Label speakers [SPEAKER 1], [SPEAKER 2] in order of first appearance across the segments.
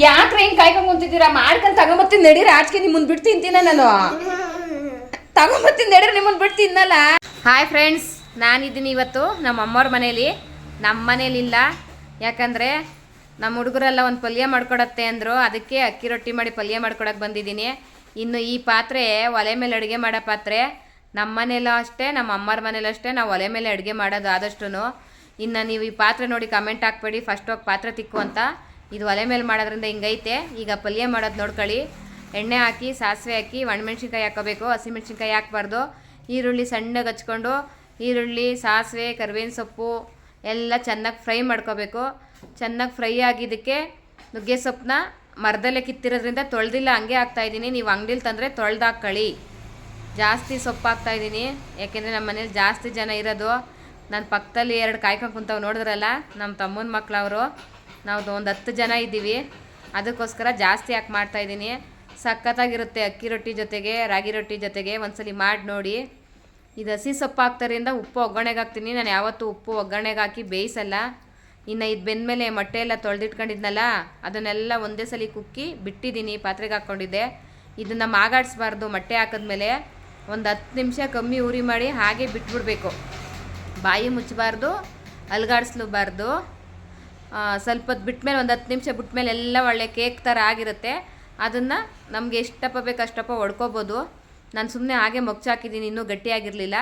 [SPEAKER 1] ಯಾಕ್ರೆ ಹಿಂಗೆ ಕಾಯ್ಕೊಂಡು ಕುಂತಿದ್ದೀರಾ? ಮಾಡ್ಕೊಂಡು ತಗೊಂಬತ್ತೀನಿ ನಡೀರಿ, ಆಚೆಗೆ ನಿಮ್ಮನ್ನ ಬಿಟ್ಟು ತಿಂತೀನ ನಾನು. ತಗೊಂಬತ್ತೀನಿ ನಡೀರಿ, ನಿಮ್ಮನ್ನ ಬಿಟ್ಟು ತಿನ್ನಲ್ಲ. ಹಾಯ್ ಫ್ರೆಂಡ್ಸ್, ನಾನಿದ್ದೀನಿ ಇವತ್ತು ನಮ್ಮ ಅಮ್ಮವ್ರ ಮನೇಲಿ. ನಮ್ಮ ಮನೇಲಿಲ್ಲ, ಯಾಕಂದರೆ ನಮ್ಮ ಹುಡುಗರೆಲ್ಲ ಒಂದು ಪಲ್ಯ ಮಾಡ್ಕೊಡತ್ತೆ ಅಂದರು. ಅದಕ್ಕೆ ಅಕ್ಕಿ ರೊಟ್ಟಿ ಮಾಡಿ ಪಲ್ಯ ಮಾಡ್ಕೊಡಕ್ಕೆ ಬಂದಿದ್ದೀನಿ. ಇನ್ನು ಈ ಪಾತ್ರೆ ಒಲೆ ಮೇಲೆ ಅಡುಗೆ ಮಾಡೋ ಪಾತ್ರೆ. ನಮ್ಮ ಮನೇಲೂ ಅಷ್ಟೇ, ನಮ್ಮ ಅಮ್ಮರ ಮನೇಲೂ ಅಷ್ಟೇ, ನಾವು ಒಲೆ ಮೇಲೆ ಅಡುಗೆ ಮಾಡೋದು ಆದಷ್ಟು. ಇನ್ನು ನೀವು ಈ ಪಾತ್ರೆ ನೋಡಿ ಕಮೆಂಟ್ ಹಾಕ್ಬೇಡಿ ಫಸ್ಟ್ ಹೋಗಿ ಪಾತ್ರೆ ತಿಕ್ಕು ಅಂತ. ಇದು ಒಲೆ ಮೇಲೆ ಮಾಡೋದ್ರಿಂದ ಹಿಂಗೈತೆ. ಈಗ ಪಲ್ಯ ಮಾಡೋದು ನೋಡ್ಕೊಳ್ಳಿ. ಎಣ್ಣೆ ಹಾಕಿ, ಸಾಸಿವೆ ಹಾಕಿ, ಒಣಮೆಣ್ಸಿನ್ಕಾಯಿ ಹಾಕೋಬೇಕು, ಹಸಿಮೆಣ್ಸಿನ್ಕಾಯಿ ಹಾಕ್ಬಾರ್ದು. ಈರುಳ್ಳಿ ಸಣ್ಣಗೆ ಹಚ್ಕೊಂಡು, ಈರುಳ್ಳಿ, ಸಾಸಿವೆ, ಕರಿಬೇವಿನ ಸೊಪ್ಪು ಎಲ್ಲ ಚೆನ್ನಾಗಿ ಫ್ರೈ ಮಾಡ್ಕೋಬೇಕು. ಚೆನ್ನಾಗಿ ಫ್ರೈ ಆಗಿದ್ದಕ್ಕೆ ನುಗ್ಗೆ ಸೊಪ್ಪನ್ನ ಮರದಲ್ಲೇ ಕಿತ್ತಿರೋದ್ರಿಂದ ತೊಳೆದಿಲ್ಲ, ಹಂಗೆ ಹಾಕ್ತಾಯಿದ್ದೀನಿ. ನೀವು ಅಂಗಡಿಲಿ ತಂದರೆ ತೊಳೆದು ಹಾಕ್ಕೊಳ್ಳಿ. ಜಾಸ್ತಿ ಸೊಪ್ಪು ಹಾಕ್ತಾಯಿದ್ದೀನಿ, ಯಾಕೆಂದರೆ ನಮ್ಮ ಮನೇಲಿ ಜಾಸ್ತಿ ಜನ ಇರೋದು. ನನ್ನ ಪಕ್ಕದಲ್ಲಿ 2 ಕಾಯ್ಕೊಂಡು ಕುಂತವು ನೋಡಿದ್ರಲ್ಲ, ನಮ್ಮ ತಮ್ಮನ ಮಕ್ಕಳವರು. ನಾವು ಒಂದು 10 ಜನ ಇದ್ದೀವಿ, ಅದಕ್ಕೋಸ್ಕರ ಜಾಸ್ತಿ ಹಾಕಿ ಮಾಡ್ತಾಯಿದ್ದೀನಿ. ಸಖತ್ತಾಗಿರುತ್ತೆ ಅಕ್ಕಿ ರೊಟ್ಟಿ ಜೊತೆಗೆ, ರಾಗಿ ರೊಟ್ಟಿ ಜೊತೆಗೆ. ಒಂದ್ಸಲಿ ಮಾಡಿ ನೋಡಿ. ಇದು ಹಸಿ ಸೊಪ್ಪು ಹಾಕ್ತಾರಿಂದ ಉಪ್ಪು ಒಗ್ಗರಣೆಗೆ ಹಾಕ್ತೀನಿ. ನಾನು ಯಾವತ್ತೂ ಉಪ್ಪು ಒಗ್ಗರಣೆಗೆ ಹಾಕಿ ಬೇಯಿಸಲ್ಲ. ಇನ್ನು ಇದು ಬೆಂದಮೇಲೆ ಮೊಟ್ಟೆ ಎಲ್ಲ ತೊಳೆದಿಟ್ಕೊಂಡಿದ್ನಲ್ಲ, ಅದನ್ನೆಲ್ಲ ಒಂದೇ ಸಲ ಕುಕ್ಕಿ ಬಿಟ್ಟಿದ್ದೀನಿ, ಪಾತ್ರೆಗೆ ಹಾಕ್ಕೊಂಡಿದ್ದೆ. ಇದನ್ನು ಮಾಗಾಡಿಸ್ಬಾರ್ದು. ಮೊಟ್ಟೆ ಹಾಕಿದ್ಮೇಲೆ ಒಂದು 10 ನಿಮಿಷ ಕಮ್ಮಿ ಉರಿ ಮಾಡಿ ಹಾಗೆ ಬಿಟ್ಬಿಡ್ಬೇಕು. ಬಾಯಿ ಮುಚ್ಚಬಾರ್ದು, ಅಲ್ಗಾಡಿಸ್ಲೂಬಾರ್ದು. ಸ್ವಲ್ಪ ಹೊತ್ತು ಬಿಟ್ಮೇಲೆ, ಒಂದು 10 ನಿಮಿಷ ಬಿಟ್ಮೇಲೆ ಎಲ್ಲ ಒಳ್ಳೆ ಕೇಕ್ ಥರ ಆಗಿರುತ್ತೆ. ಅದನ್ನು ನಮಗೆ ಎಷ್ಟಪ್ಪ ಬೇಕು ಅಷ್ಟಪ್ಪ ಹೊಡ್ಕೋಬೋದು. ನಾನು ಸುಮ್ಮನೆ ಹಾಗೆ ಮೊಗ್ಚಾಕಿದ್ದೀನಿ, ಇನ್ನೂ ಗಟ್ಟಿಯಾಗಿರಲಿಲ್ಲ.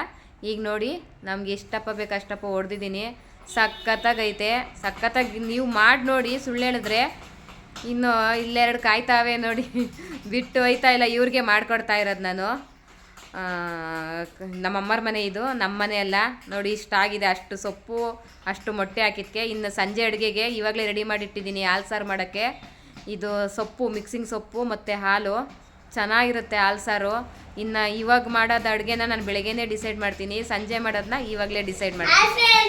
[SPEAKER 1] ಈಗ ನೋಡಿ, ನಮ್ಗೆ ಎಷ್ಟಪ್ಪ ಬೇಕು ಅಷ್ಟಪ್ಪ ಹೊಡೆದಿದ್ದೀನಿ. ಸಖತ್ತಾಗೈತೆ, ಸಖತ್ತಾಗಿ ನೀವು ಮಾಡಿ ನೋಡಿ. ಸುಳ್ಳು ಹೇಳಿದ್ರೆ ಇನ್ನು ಇಲ್ಲೆರಡು ಕಾಯ್ತಾವೆ ನೋಡಿ, ಬಿಟ್ಟು ಹೋಯ್ತಾ ಇಲ್ಲ. ಇವ್ರಿಗೆ ಮಾಡಿಕೊಡ್ತಾ ಇರೋದು ನಾನು. ನಮ್ಮಮ್ಮರ ಮನೆ ಇದು, ನಮ್ಮ ಮನೆ ಅಲ್ಲ. ನೋಡಿ ಇಷ್ಟಾಗಿದೆ, ಅಷ್ಟು ಸೊಪ್ಪು, ಅಷ್ಟು ಮೊಟ್ಟೆ ಹಾಕಿದ್ದಕ್ಕೆ. ಇನ್ನು ಸಂಜೆ ಅಡುಗೆಗೆ ಇವಾಗಲೇ ರೆಡಿ ಮಾಡಿಟ್ಟಿದ್ದೀನಿ ಹಾಲು ಸಾರು ಮಾಡೋಕ್ಕೆ. ಇದು ಸೊಪ್ಪು, ಮಿಕ್ಸಿಂಗ್ ಸೊಪ್ಪು ಮತ್ತು ಹಾಲು, ಚೆನ್ನಾಗಿರುತ್ತೆ ಹಾಲು ಸಾರು. ಇನ್ನು ಇವಾಗ ಮಾಡೋದು ಅಡುಗೆನ ನಾನು ಬೆಳಗ್ಗೆನೇ ಡಿಸೈಡ್ ಮಾಡ್ತೀನಿ, ಸಂಜೆ ಮಾಡೋದನ್ನ ಇವಾಗಲೇ ಡಿಸೈಡ್ ಮಾಡ್ತೀನಿ.